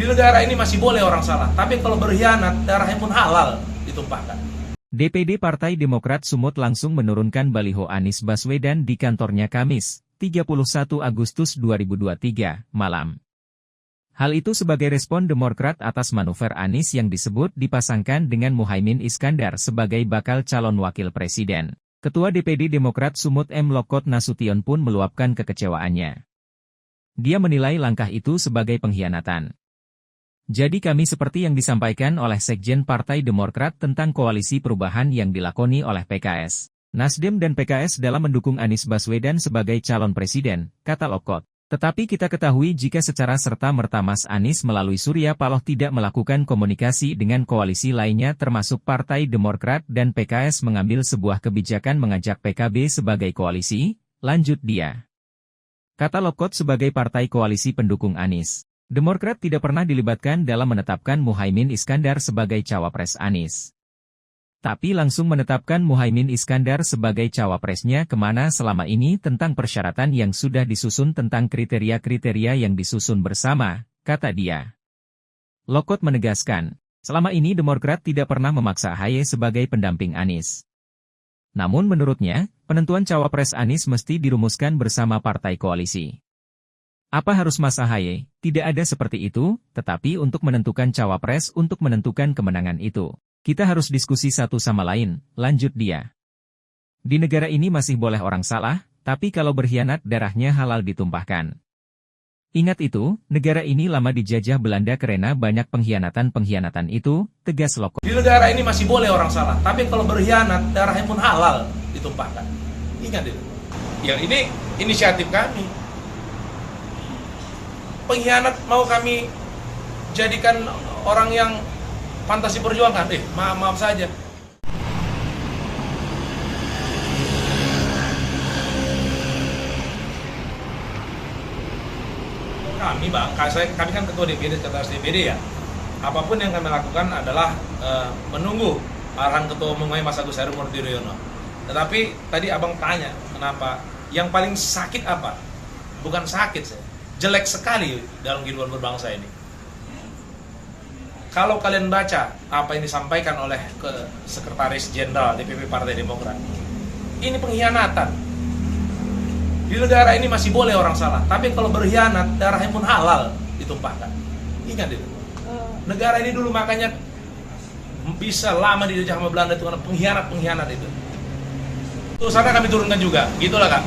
Di negara ini masih boleh orang salah, tapi kalau berkhianat, darahnya pun halal ditumpahkan. DPD Partai Demokrat Sumut langsung menurunkan baliho Anies Baswedan di kantornya Kamis, 31 Agustus 2023, malam. Hal itu sebagai respon Demokrat atas manuver Anies yang disebut dipasangkan dengan Muhaimin Iskandar sebagai bakal calon wakil presiden. Ketua DPD Demokrat Sumut M. Lokot Nasution pun meluapkan kekecewaannya. Dia menilai langkah itu sebagai pengkhianatan. Jadi kami seperti yang disampaikan oleh Sekjen Partai Demokrat tentang koalisi perubahan yang dilakoni oleh PKS, Nasdem dan PKS dalam mendukung Anies Baswedan sebagai calon presiden, kata Lokot. Tetapi kita ketahui jika secara serta-merta Mas Anies melalui Surya Paloh tidak melakukan komunikasi dengan koalisi lainnya termasuk Partai Demokrat dan PKS mengambil sebuah kebijakan mengajak PKB sebagai koalisi, lanjut dia. Kata Lokot sebagai partai koalisi pendukung Anies, Demokrat tidak pernah dilibatkan dalam menetapkan Muhaimin Iskandar sebagai cawapres Anies. Tapi langsung menetapkan Muhaimin Iskandar sebagai cawapresnya kemana selama ini tentang persyaratan yang sudah disusun tentang kriteria-kriteria yang disusun bersama, kata dia. Lokot menegaskan, selama ini Demokrat tidak pernah memaksa AHY sebagai pendamping Anies. Namun menurutnya, penentuan cawapres Anies mesti dirumuskan bersama partai koalisi. Apa harus Mas AHY? Tidak ada seperti itu, tetapi untuk menentukan cawapres untuk menentukan kemenangan itu, kita harus diskusi satu sama lain, lanjut dia. Di negara ini masih boleh orang salah, tapi kalau berkhianat darahnya halal ditumpahkan. Ingat itu, negara ini lama dijajah Belanda karena banyak pengkhianatan-pengkhianatan itu, tegas Lokot. Di negara ini masih boleh orang salah, tapi kalau berkhianat darahnya pun halal ditumpahkan. Ingat itu. Yang ini inisiatif kami. Pengkhianat mau kami jadikan orang yang fantasi perjuangan, maaf saja. Kami kan ketua DPD, sekretaris DPD ya. Apapun yang kami lakukan adalah menunggu arahan ketua umum Mas Agus Harimurti Yudhoyono. Tetapi tadi abang tanya, kenapa? Yang paling sakit apa? Bukan sakit saya. Jelek sekali dalam kehidupan berbangsa ini. Kalau kalian baca apa yang disampaikan oleh Sekretaris Jenderal DPP Partai Demokrat, ini pengkhianatan. Di negara ini masih boleh orang salah, tapi kalau berkhianat darahnya pun halal ditumpahkan. Ingat itu. Negara ini dulu makanya bisa lama dijajah sama Belanda itu karena pengkhianat itu. Terus sana kami turunkan juga, gitulah Kak.